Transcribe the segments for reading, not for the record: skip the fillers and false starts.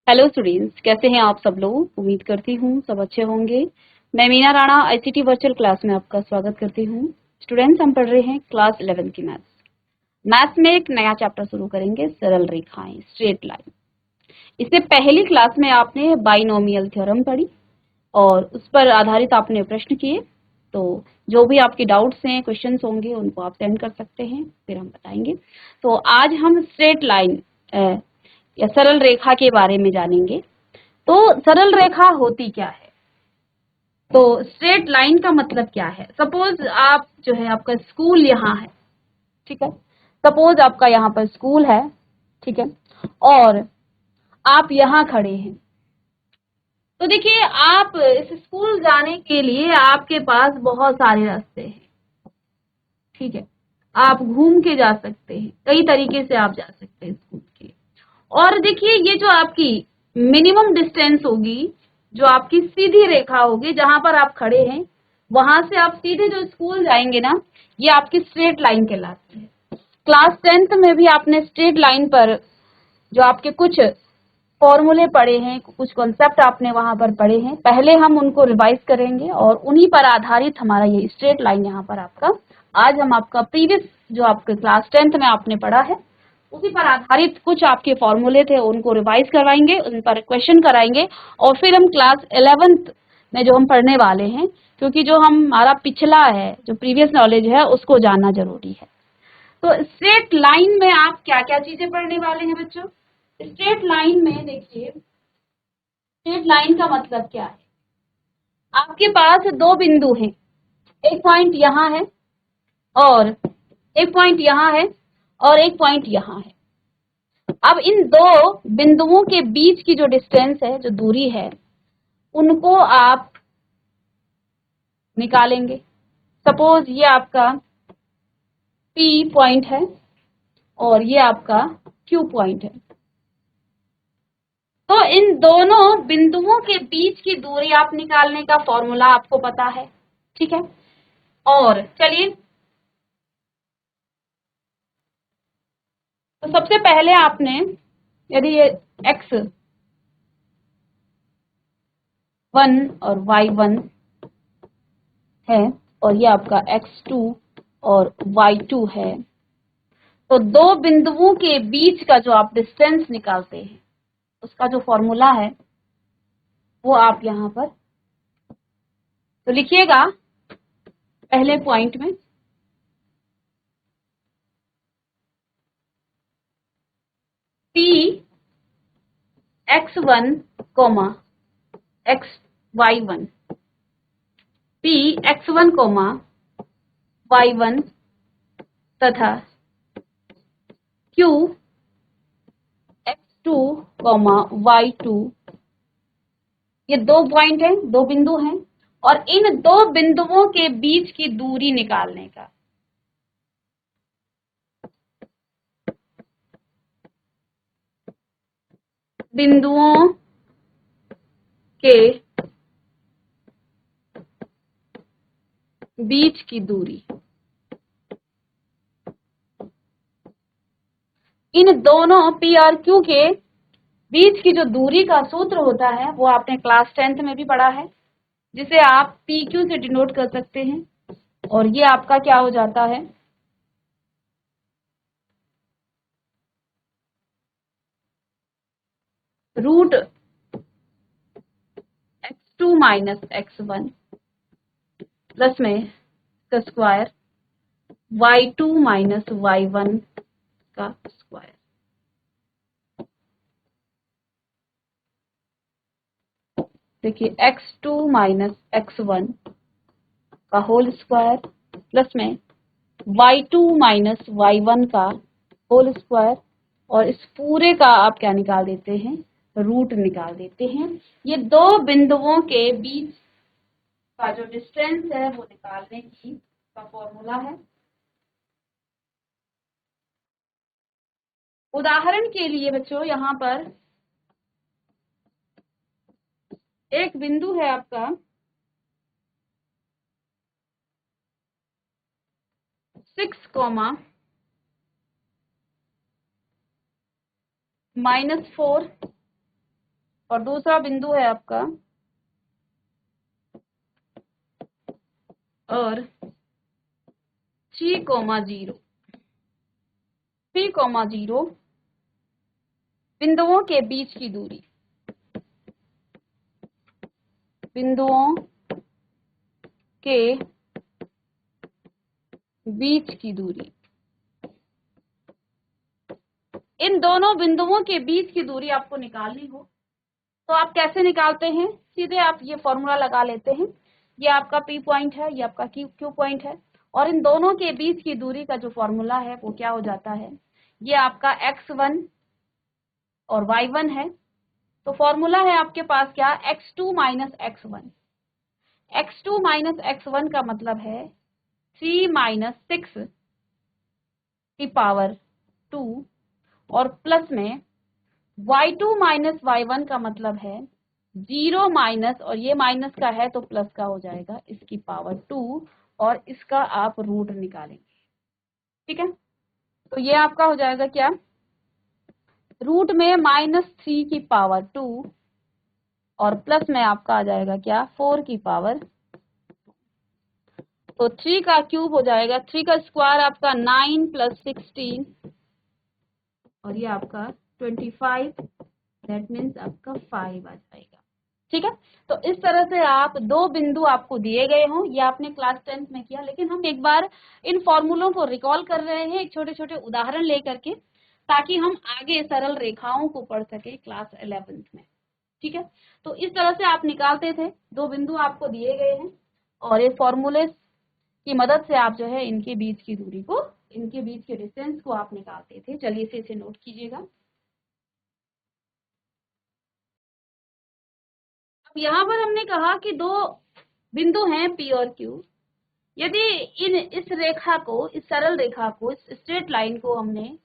Hello students, कैसे हैं आप सब लोग। उम्मीद करती हूँ सब अच्छे होंगे। मैं Meena Rana ICT virtual class में आपका स्वागत करती हूँ। स्टूडेंट्स, हम पढ़ रहे हैं क्लास 11 की मैथ्स में एक नया चैप्टर शुरू करेंगे, सरल रेखाएं, स्ट्रेट लाइन। इससे पहली क्लास में आपने बाइनोमियल थ्योरम पढ़ी और उस पर आधारित आपने प्रश्न किए। तो जो भी आपके डाउट्स हैं, क्वेश्चंस होंगे, उनको आप सेंड कर सकते हैं, फिर हम बताएंगे। तो आज हम स्ट्रेट लाइन या सरल रेखा के बारे में जानेंगे। तो सरल रेखा होती क्या है? तो स्ट्रेट लाइन का मतलब क्या है? सपोज आप जो है, आपका स्कूल यहाँ है, ठीक है। सपोज आपका यहाँ पर स्कूल है, ठीक है, और आप यहाँ खड़े हैं। तो देखिए, आप इस स्कूल जाने के लिए आपके पास बहुत सारे रास्ते हैं, ठीक है। आप घूम के जा सकते हैं, कई तरीके से आप जा सकते हैं स्कूल के। और देखिए, ये जो आपकी मिनिमम डिस्टेंस होगी, जो आपकी सीधी रेखा होगी, जहां पर आप खड़े हैं वहां से आप सीधे जो स्कूल जाएंगे ना, ये आपकी स्ट्रेट लाइन कहलाती है। क्लास 10th में भी आपने स्ट्रेट लाइन पर जो आपके कुछ फॉर्मूले पढ़े हैं, कुछ कॉन्सेप्ट आपने वहां पर पढ़े हैं, पहले हम उनको रिवाइज करेंगे और उन्हीं पर आधारित हमारा ये स्ट्रेट लाइन यहाँ पर आपका, आज हम आपका प्रीवियस जो आपके क्लास 10th में आपने पढ़ा है उसी पर आधारित कुछ आपके फॉर्मूले थे, उनको रिवाइज करवाएंगे, उन पर क्वेश्चन कराएंगे और फिर हम क्लास 11th में जो हम पढ़ने वाले हैं, क्योंकि जो हमारा पिछला है, जो प्रीवियस नॉलेज है, उसको जानना जरूरी है। तो स्ट्रेट लाइन में आप क्या क्या चीजें पढ़ने वाले हैं बच्चों? स्ट्रेट लाइन में देखिए, स्ट्रेट लाइन का मतलब क्या है? आपके पास दो बिंदु हैं, एक पॉइंट यहाँ है और एक पॉइंट यहाँ है और एक पॉइंट यहाँ है। अब इन दो बिंदुओं के बीच की जो डिस्टेंस है, जो दूरी है, उनको आप निकालेंगे। सपोज ये आपका P पॉइंट है और ये आपका Q पॉइंट है। तो इन दोनों बिंदुओं के बीच की दूरी आप निकालने का फॉर्मूला आपको पता है, ठीक है। और चलिए, तो सबसे पहले आपने, यदि ये x1 और y1 है और ये आपका x2 और y2 है, तो दो बिंदुओं के बीच का जो आप डिस्टेंस निकालते हैं, उसका जो फॉर्मूला है वो आप यहां पर तो लिखिएगा। पहले पॉइंट में P x1 x y1, P x1 y1 तथा Q x2 y2, ये दो पॉइंट हैं, दो बिंदु हैं, और इन दो बिंदुओं के बीच की दूरी निकालने का बिंदुओं के बीच की दूरी, इन दोनों P और Q के बीच की जो दूरी का सूत्र होता है वो आपने क्लास 10th में भी पढ़ा है, जिसे आप PQ से डिनोट कर सकते हैं। और ये आपका क्या हो जाता है? Root x2 minus x1 plus में का स्क्वायर y2 माइनस y1 का स्क्वायर। देखिए, x2 माइनस x1 का होल स्क्वायर प्लस में y2 माइनस y1 का होल स्क्वायर, और इस पूरे का आप क्या निकाल देते हैं? रूट निकाल देते हैं। ये दो बिंदुओं के बीच का जो डिस्टेंस है वो निकालने की का फॉर्मूला है। उदाहरण के लिए बच्चों, यहाँ पर एक बिंदु है आपका 6, -4 और दूसरा बिंदु है आपका और 3,0 3,0 बिंदुओं के बीच की दूरी, बिंदुओं के बीच की दूरी। इन दोनों बिंदुओं के बीच की दूरी आपको निकालनी हो तो आप कैसे निकालते हैं? सीधे आप ये फॉर्मूला लगा लेते हैं। ये आपका P पॉइंट है, ये आपका Q पॉइंट है और इन दोनों के बीच की दूरी का जो फॉर्मूला है वो क्या हो जाता है? ये आपका x1 और y1 है। तो फॉर्मूला है आपके पास क्या? x2 minus x1। x2 minus x1 का मतलब है 3 माइनस 6 की पावर 2 और प्लस में y2 माइनस y1 का मतलब है 0 माइनस, और ये माइनस का है तो प्लस का हो जाएगा, इसकी पावर 2 और इसका आप रूट निकालेंगे। ठीक है, तो ये आपका हो जाएगा क्या? रूट में -3 की पावर 2 और प्लस में आपका आ जाएगा क्या? 4 की पावर। तो 3 का क्यूब हो जाएगा, 3 का स्क्वायर आपका 9 प्लस 16 और ये आपका 25, दैट मीन्स आपका 5 आ जाएगा। ठीक है, तो इस तरह से आप दो बिंदु आपको दिए गए हों, ये आपने क्लास 10th में किया, लेकिन हम एक बार इन फॉर्मूलों को रिकॉल कर रहे हैं एक छोटे छोटे उदाहरण लेकर के, ताकि हम आगे सरल रेखाओं को पढ़ सके क्लास 11th में। ठीक है, तो इस तरह से आप निकालते थे, दो बिंदु आपको दिए गए हैं और ये फॉर्मूले की मदद से आप जो है इनके बीच की दूरी को, इनके बीच के डिस्टेंस को आप निकालते थे। चलिए इसे नोट कीजिएगा। यहाँ पर हमने कहा कि दो बिंदु हैं P और Q। यदि इस रेखा को, इस सरल रेखा को, इस स्ट्रेट लाइन को हमने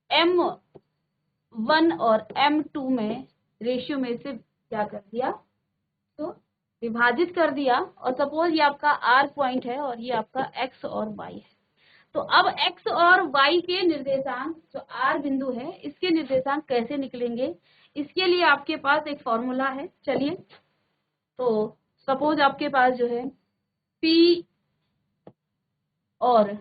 M1 और M2 में रेशियो में से क्या कर दिया? तो विभाजित कर दिया। और सपोज ये आपका R पॉइंट है और ये आपका X और Y है। तो अब X और Y के निर्देशांक, जो R बिंदु है, इसके निर्देशांक कैसे निकलेंगे? इसके लिए आपके पास एक फॉर्मूला है। चलिए, तो सपोज आपके पास जो है P और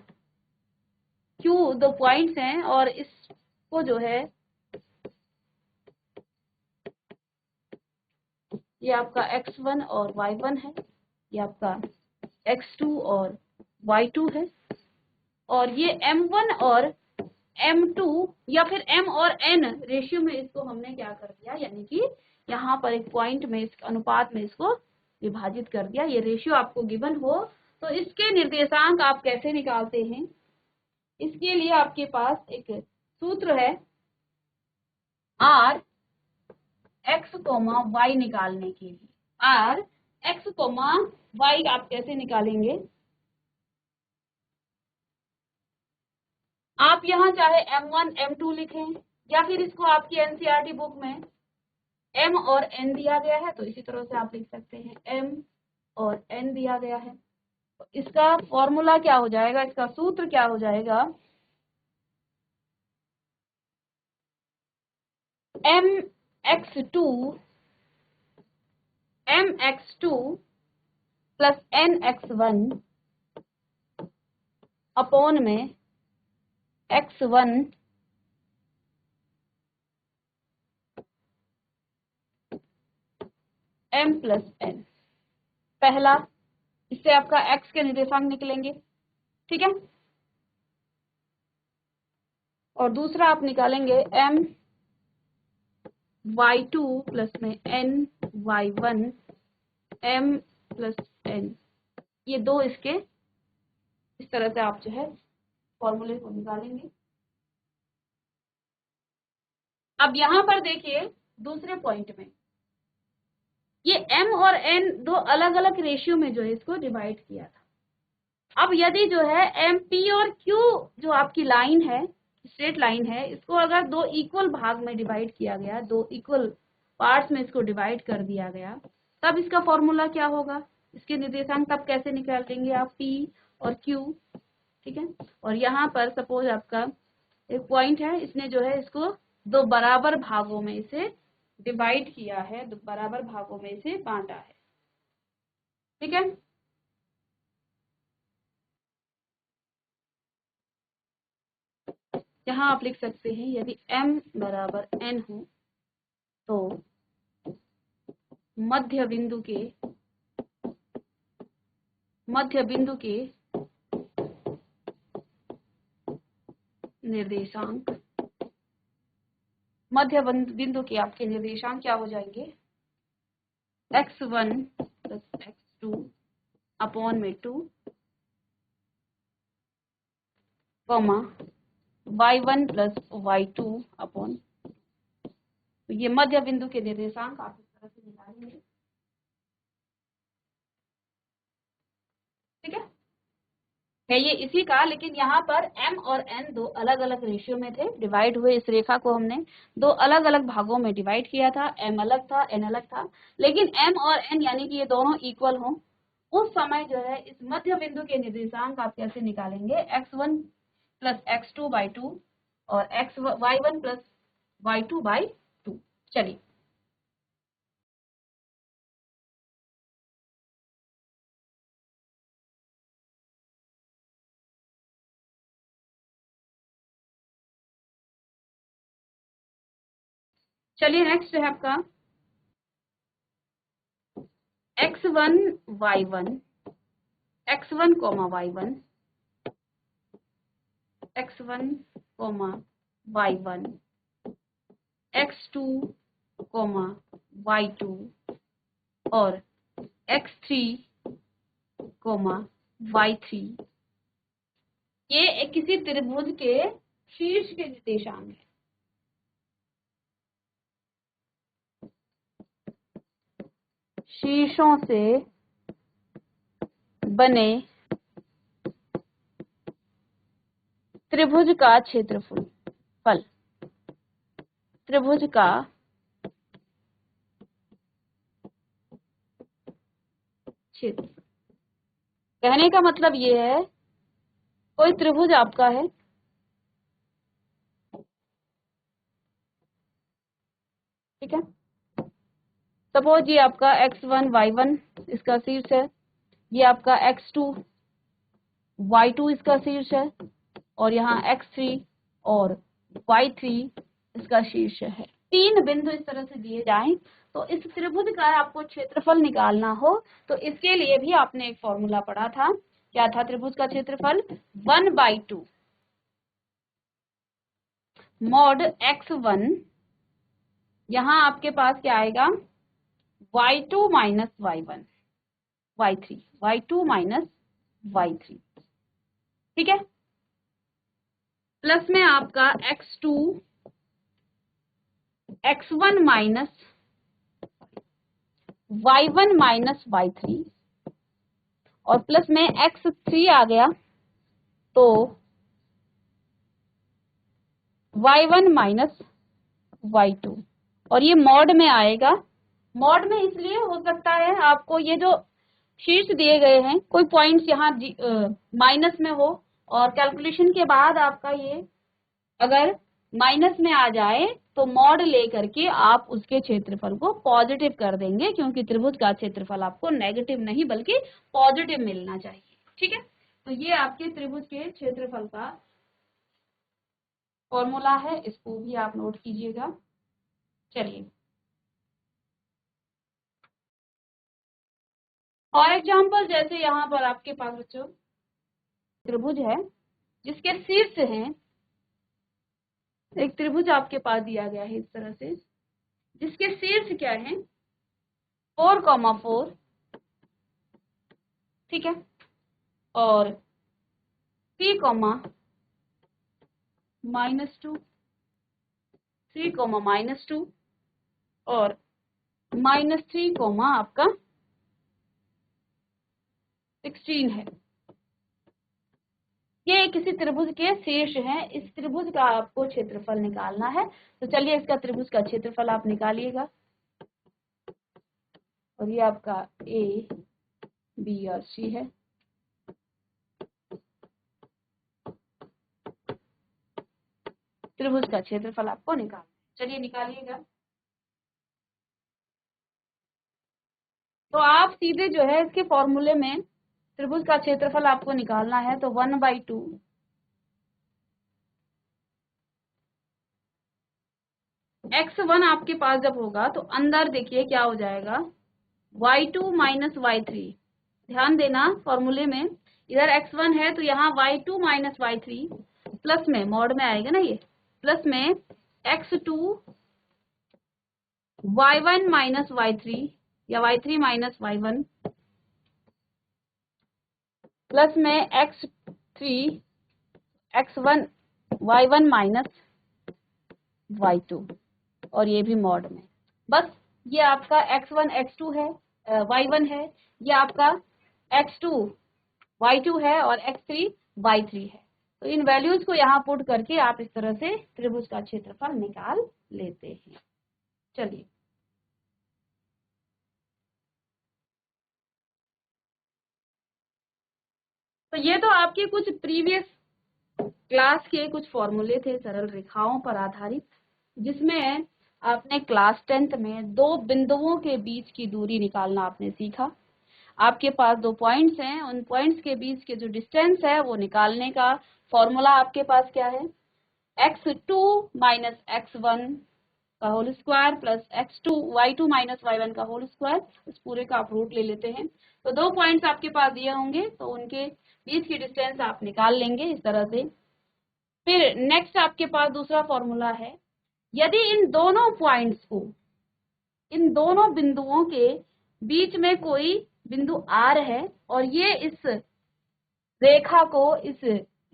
Q दो पॉइंट्स हैं और इसको जो है ये आपका x1 और y1 है, ये आपका x2 और y2 है और ये m1 और m2 या फिर m और n रेशियो में इसको हमने क्या कर दिया, यानी कि यहाँ पर एक पॉइंट में, इस अनुपात में इसको विभाजित कर दिया। ये रेशियो आपको गिवन हो तो इसके निर्देशांक आप कैसे निकालते हैं? इसके लिए आपके पास एक सूत्र है r x, y निकालने के लिए। r x, y आप कैसे निकालेंगे? आप यहाँ चाहे m1 m2 लिखें या फिर इसको आपकी एनसीईआरटी बुक में m और n दिया गया है तो इसी तरह से आप लिख सकते हैं, m और n दिया गया है। तो इसका फॉर्मूला क्या हो जाएगा, इसका सूत्र क्या हो जाएगा? mx2 प्लस nx1 अपॉन में x1 m प्लस n। पहला, इससे आपका x के निर्देशांक निकलेंगे। ठीक है, और दूसरा आप निकालेंगे m y2 प्लस में n y1 m plus n। ये दो इसके इस तरह से आप जो है फॉर्मूले को निकालेंगे। अब यहाँ पर देखिए दूसरे पॉइंट में ये m और n दो अलग अलग रेशियो में जो है इसको डिवाइड किया था। अब यदि जो है m p और q जो आपकी लाइन है, स्ट्रेट लाइन है, इसको अगर दो इक्वल भाग में डिवाइड किया गया, दो इक्वल पार्ट्स में इसको डिवाइड कर दिया गया, तब इसका फॉर्मूला क्या होगा? इसके निर्देशांक तब कैसे निकालेंगे आप? p और q। ठीक है, और यहाँ पर सपोज आपका एक पॉइंट है, इसने जो है इसको दो बराबर भागों में इसे डिवाइड किया है, बराबर भागों में से बांटा है। ठीक है, यहाँ आप लिख सकते हैं यदि m बराबर n हो तो मध्य बिंदु के निर्देशांक, मध्य बिंदु के आपके निर्देशांक क्या हो जाएंगे, x1 प्लस x2 अपॉन में 2, comma y1 plus y2 upon. तो ये मध्य बिंदु के निर्देशांक आप इस तरह से निकालेंगे। ठीक है ये इसी का, लेकिन यहाँ पर m और n दो अलग अलग रेशियो में थे, डिवाइड हुए। इस रेखा को हमने दो अलग अलग भागों में डिवाइड किया था, m अलग था, n अलग था। लेकिन m और n यानी कि ये दोनों इक्वल हों, उस समय जो है इस मध्य बिंदु के निर्देशांक आप कैसे निकालेंगे, x1 प्लस x2 बाई 2 और y1 प्लस y2 बाई 2। चलिए नेक्स्ट है आपका x1 y1, x1 y1, x1 y1, x2 y2 और x3 y3। ये किसी त्रिभुज के शीर्ष के निर्देशांक है। शीर्षों से बने त्रिभुज का क्षेत्रफल, त्रिभुज का क्षेत्र। कहने का मतलब ये है, कोई त्रिभुज आपका है, ठीक है, सपोज ये आपका x1 y1 इसका शीर्ष है, ये आपका x2 y2 इसका शीर्ष है, और यहाँ x3 और y3 इसका शीर्ष है। तीन बिंदु इस तरह से दिए जाएं तो इस त्रिभुज का आपको क्षेत्रफल निकालना हो तो इसके लिए भी आपने एक फॉर्मूला पढ़ा था। क्या था त्रिभुज का क्षेत्रफल? 1/2 मॉड x1, यहाँ आपके पास क्या आएगा, y2 minus y1 y3, y2 minus y3, ठीक है, प्लस में आपका x2 x1 minus y1 minus y3 और प्लस में x3 आ गया तो y1 माइनस y2, और ये मॉड में आएगा। मॉड में इसलिए हो सकता है आपको ये जो शीर्ष दिए गए हैं कोई पॉइंट्स यहाँ माइनस में हो और कैलकुलेशन के बाद आपका ये अगर माइनस में आ जाए तो मॉड लेकर के आप उसके क्षेत्रफल को पॉजिटिव कर देंगे, क्योंकि त्रिभुज का क्षेत्रफल आपको नेगेटिव नहीं बल्कि पॉजिटिव मिलना चाहिए। ठीक है, तो ये आपके त्रिभुज के क्षेत्रफल का फॉर्मूला है, इसको भी आप नोट कीजिएगा। चलिए और एग्जाम्पल, जैसे यहाँ पर आपके पास बच्चों त्रिभुज है जिसके शीर्ष हैं, एक त्रिभुज आपके पास दिया गया है इस तरह से, जिसके शीर्ष क्या है, 4,4, ठीक है, और 3, -2, 3, -2 और -3, आपका 16 है। ये किसी त्रिभुज के शीर्ष हैं, इस त्रिभुज का आपको क्षेत्रफल निकालना है। तो चलिए इसका त्रिभुज का क्षेत्रफल आप निकालिएगा, और ये आपका A, B और C है। त्रिभुज का क्षेत्रफल आपको निकालना है, चलिए निकालिएगा। तो आप सीधे जो है इसके फॉर्मूले में त्रिभुज का क्षेत्रफल आपको निकालना है, तो 1/2 x1 आपके पास जब होगा तो अंदर देखिए क्या हो जाएगा, y2 माइनस y3। ध्यान देना फॉर्मूले में इधर x1 है तो यहाँ y2 माइनस y3 प्लस में मॉड में आएगा ना, ये प्लस में x2 y1 माइनस y3 या y3 माइनस y1 प्लस में x3 x1 y1 minus y2 और ये भी मॉड में। बस ये आपका x1 x2 है, y1 है, ये आपका x2 y2 है और x3 y3 है। तो इन वैल्यूज को यहाँ पुट करके आप इस तरह से त्रिभुज का क्षेत्रफल निकाल लेते हैं। चलिए तो ये तो आपके कुछ प्रीवियस क्लास के कुछ फॉर्मूले थे सरल रेखाओं पर आधारित, जिसमें आपने क्लास 10th में दो बिंदुओं के बीच की दूरी निकालना आपने सीखा। आपके पास दो पॉइंट्स हैं, उन पॉइंट्स के बीच के जो डिस्टेंस है वो निकालने का फॉर्मूला आपके पास क्या है, x2 माइनस x1 का whole square plus y2 minus y1 का होल स्क्वायर। इस पूरे का आप रूट ले लेते हैं। तो दो पॉइंट्स आपके पास दिए होंगे तो उनके बीच की डिस्टेंस आप निकाल लेंगे इस तरह से। फिर नेक्स्ट आपके पास दूसरा फॉर्मूला है, यदि इन दोनों पॉइंट्स को, इन दोनों बिंदुओं के बीच में कोई बिंदु R है और ये इस रेखा को, इस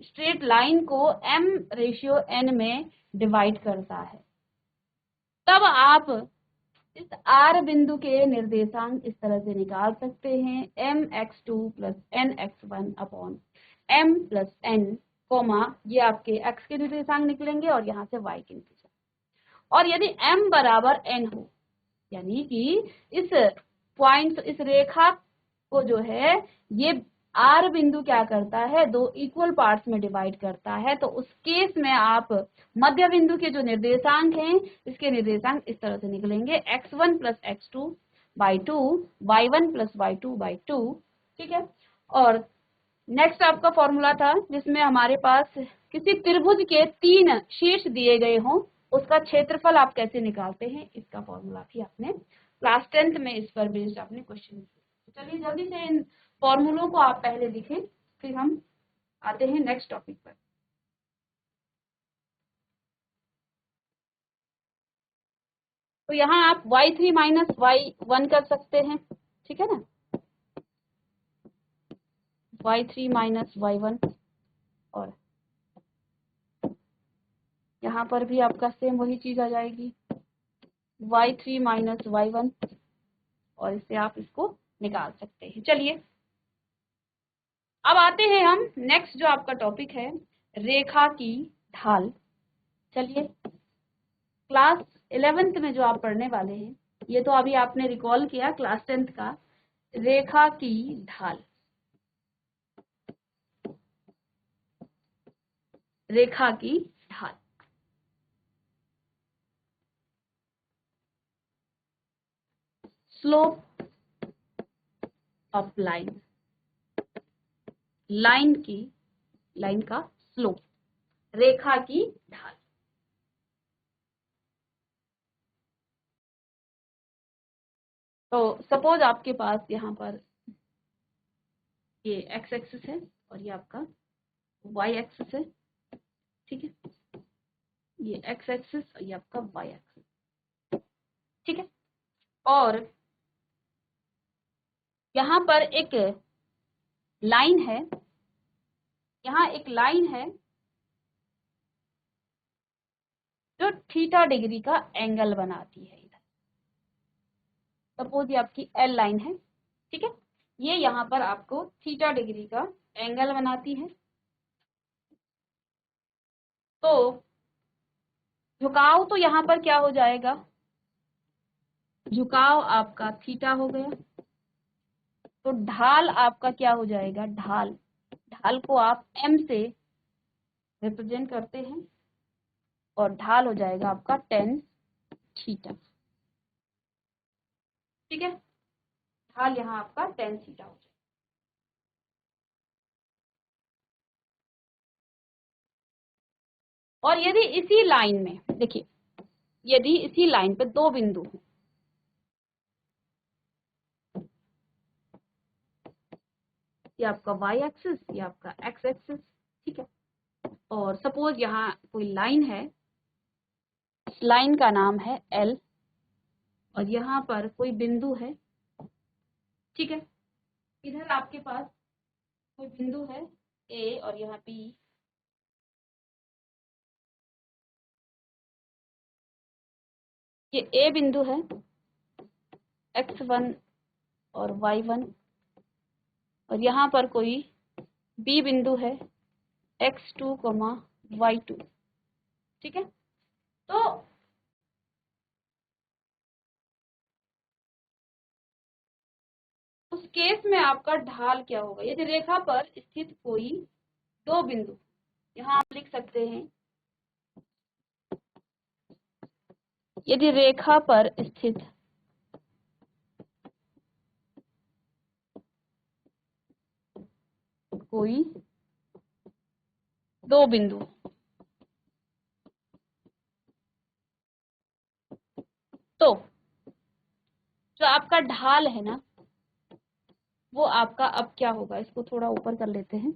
स्ट्रेट लाइन को m/n में डिवाइड करता है, तब आप इस R बिंदु के निर्देशांक इस तरह से निकाल सकते हैं, mx2 plus nx1 upon m plus n, ये आपके x के निर्देशांक निकलेंगे और यहाँ से y के निर्देशांक। और यदि m बराबर n हो, यानी कि इस पॉइंट, इस रेखा को जो है ये R बिंदु क्या करता है, दो इक्वल पार्ट्स में डिवाइड करता है, तो उस केस में आप मध्य बिंदु के जो निर्देशांक हैं इसके निर्देशांक इस तरह से निकलेंगे, x1 plus x2 by 2 y1 plus y2 by 2। ठीक है, और नेक्स्ट आपका फॉर्मूला था जिसमें हमारे पास किसी त्रिभुज के 3 शीर्ष दिए गए हों, उसका क्षेत्रफल आप कैसे निकालते हैं, इसका फॉर्मूला भी आपने क्लास 10th में इस पर बेस्ड आपने क्वेश्चन। चलिए जल्दी से इन फॉर्मूलों को आप पहले लिखें, फिर हम आते हैं नेक्स्ट टॉपिक पर। तो यहाँ आप y3 माइनस y1 कर सकते हैं, ठीक है ना, y3 माइनस y1, और यहाँ पर भी आपका सेम वही चीज आ जाएगी, y3 माइनस y1, और इससे आप इसको निकाल सकते हैं। चलिए अब आते हैं हम नेक्स्ट जो आपका टॉपिक है, रेखा की ढाल। चलिए क्लास 11th में जो आप पढ़ने वाले हैं, ये तो अभी आपने रिकॉल किया क्लास 10th का, रेखा की ढाल, रेखा की ढाल। स्लोप ऑफ लाइन, लाइन का स्लोप, रेखा की ढाल। तो सपोज आपके पास यहाँ पर ये x एक्सिस है और ये आपका y एक्सिस है, ठीक है, ये x एक्सिस और ये आपका y एक्सिस, ठीक है, और यहाँ पर एक लाइन है, यहाँ एक लाइन है जो थीटा डिग्री का एंगल बनाती है। इधर सपोज ये आपकी एल लाइन है, ठीक है, ये यहाँ पर आपको थीटा डिग्री का एंगल बनाती है। तो झुकाव तो यहाँ पर क्या हो जाएगा, झुकाव आपका थीटा हो गया। तो ढाल आपका क्या हो जाएगा, ढाल, ढाल को आप m से रिप्रेजेंट करते हैं और ढाल हो जाएगा आपका tan थीटा, ठीक है। ढाल यहाँ आपका tan थीटा हो जाएगा। और यदि इसी लाइन में देखिए, यदि इसी लाइन पे दो बिंदु हो, ये आपका y एक्सिस, ये आपका x एक्सिस, ठीक है, और सपोज यहाँ कोई लाइन है, इस लाइन का नाम है L, और यहाँ पर कोई बिंदु है, ठीक है, इधर आपके पास कोई बिंदु है A और यहाँ B, ये A बिंदु है, x1 और y1, और यहाँ पर कोई B बिंदु है, x2, y2, ठीक है। तो उस केस में आपका ढाल क्या होगा? यदि रेखा पर स्थित कोई दो बिंदु, यहाँ आप लिख सकते हैं, यदि रेखा पर स्थित कोई दो बिंदु, तो जो आपका ढाल है ना, वो आपका अब क्या होगा? इसको थोड़ा ऊपर कर लेते हैं।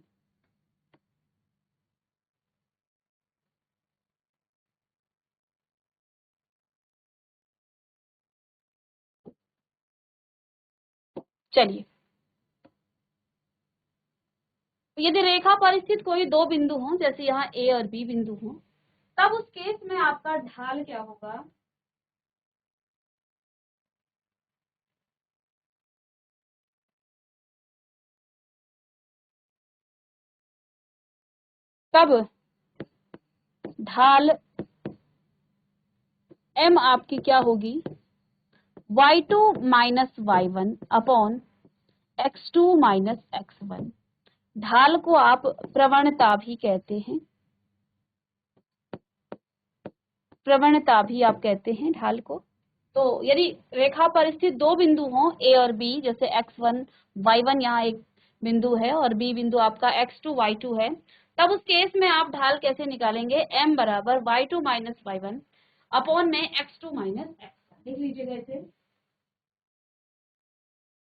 चलिए, यदि रेखा पर स्थित कोई दो बिंदु हो, जैसे यहाँ A और B बिंदु हो, तब उस केस में आपका ढाल क्या होगा? तब ढाल M आपकी क्या होगी? y2 minus y1 upon x2 minus x1। ढाल को आप प्रवणता भी कहते हैं, प्रवणता भी आप कहते हैं ढाल को। तो यदि रेखा पर स्थित दो बिंदु हों A और B, जैसे x1 y1 यहाँ एक बिंदु है और B बिंदु आपका x2 y2 है, तब उस केस में आप ढाल कैसे निकालेंगे? m बराबर y2 माइनस y1 अपॉन में x2 माइनस x1। लिख लीजिएगा इसे।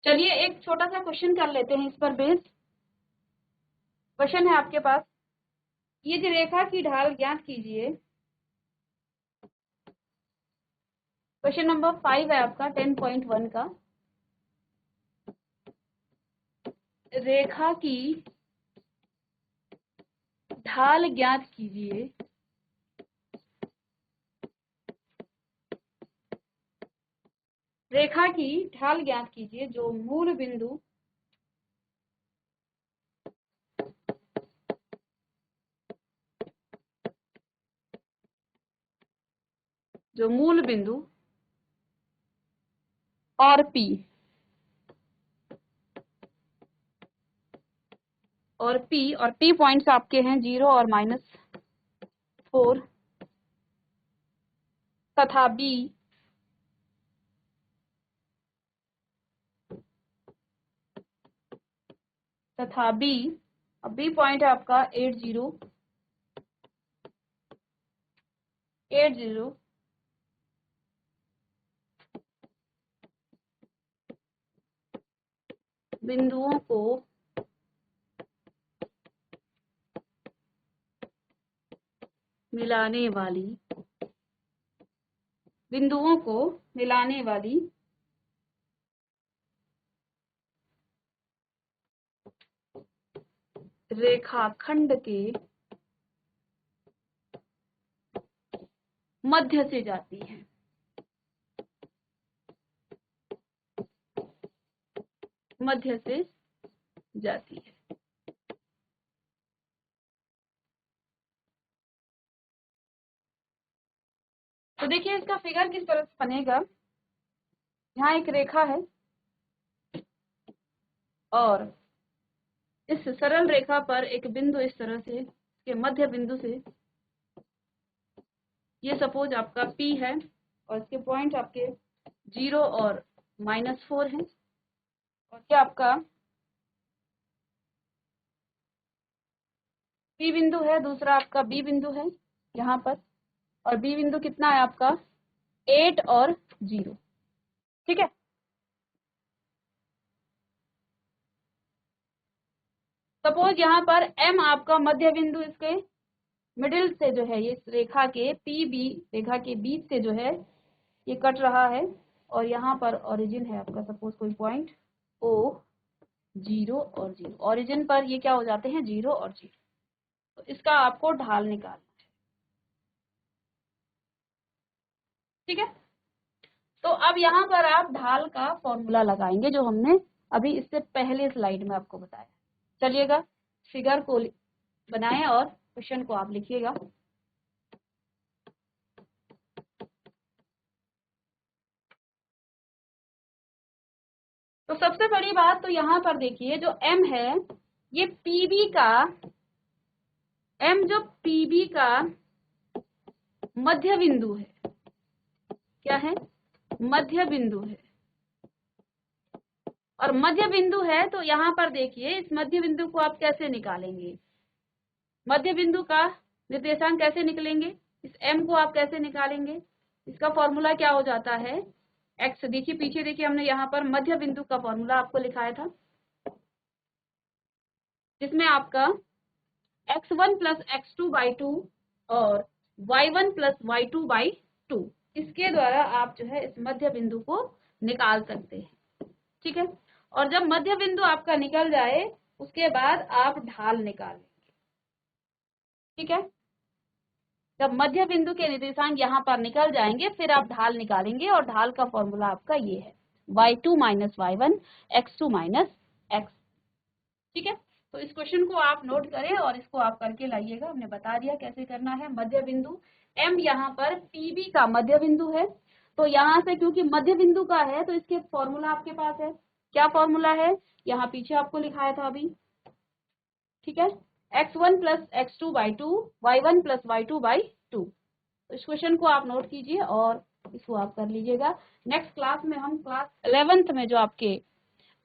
चलिए एक छोटा सा क्वेश्चन कर लेते हैं इस पर बेस। क्वेश्चन है आपके पास, ये जो रेखा की ढाल ज्ञात कीजिए। क्वेश्चन नंबर 5 है आपका 10.1 का। रेखा की ढाल ज्ञात कीजिए। रेखा की ढाल ज्ञात कीजिए जो मूल बिंदु और P पॉइंट्स आपके हैं 0 और -4 तथा B और B पॉइंट है आपका 80 बिंदुओं को मिलाने वाली रेखाखंड के मध्य से जाती है। मध्य से जाती है। तो देखिए इसका फिगर किस तरह से बनेगा। यहाँ एक रेखा है और इस सरल रेखा पर एक बिंदु इस तरह से, इसके मध्य बिंदु से, ये सपोज आपका P है और इसके पॉइंट आपके 0 और -4 हैं। और ये आपका P बिंदु है, दूसरा आपका B बिंदु है यहाँ पर, और B बिंदु कितना है आपका 8 और 0। ठीक है, सपोज यहाँ पर M आपका मध्य बिंदु इसके मिडिल से जो है, ये इस रेखा के PB रेखा के बीच से जो है ये कट रहा है, और यहाँ पर ओरिजिन है आपका, सपोज कोई पॉइंट O 0 और 0, ओरिजिन पर ये क्या हो जाते हैं 0 और 0। तो इसका आपको ढाल निकालना है। ठीक है, तो अब यहाँ पर आप ढाल का फॉर्मूला लगाएंगे जो हमने अभी इससे पहले स्लाइड में आपको बताया। चलिएगा फिगर को बनाएं और क्वेश्चन को आप लिखिएगा। तो सबसे बड़ी बात तो यहाँ पर देखिए, जो M है ये PB का, M जो PB का मध्य बिंदु है, क्या है मध्य बिंदु है, और मध्य बिंदु है तो यहाँ पर देखिए इस मध्य बिंदु को आप कैसे निकालेंगे, मध्य बिंदु का निर्देशांक कैसे निकलेंगे, इस M को आप कैसे निकालेंगे, इसका फॉर्मूला क्या हो जाता है x। देखिए पीछे देखिए हमने यहाँ पर मध्य बिंदु का फॉर्मूला आपको लिखाया था, जिसमें आपका x1 प्लस x2/2 और y1 प्लस y2/2, इसके द्वारा आप जो है इस मध्य बिंदु को निकाल सकते हैं। ठीक है, और जब मध्य बिंदु आपका निकल जाए उसके बाद आप ढाल निकालेंगे। ठीक है, जब मध्य बिंदु के निर्देशांक यहाँ पर निकल जाएंगे फिर आप ढाल निकालेंगे, और ढाल का फॉर्मूला आपका ये है y2 minus y1 x2 minus x। ठीक है, तो इस क्वेश्चन को आप नोट करें और इसको आप करके लाइएगा। हमने बता दिया कैसे करना है। मध्य बिंदु M यहाँ पर PB का मध्य बिंदु है, तो यहाँ से क्योंकि मध्य बिंदु का है तो इसके फॉर्मूला आपके पास है। क्या फॉर्मूला है, यहाँ पीछे आपको लिखाया था अभी। ठीक है, x1 plus x2/2 y1 plus y2/2। तो इस क्वेश्चन को आप नोट कीजिए और इसको आप कर लीजिएगा। नेक्स्ट क्लास में हम क्लास 11th में जो आपके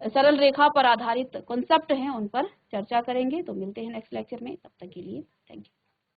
सरल रेखा पर आधारित कॉन्सेप्ट हैं उन पर चर्चा करेंगे। तो मिलते हैं नेक्स्ट लेक्चर में, तब तक के लिए थैंक यू।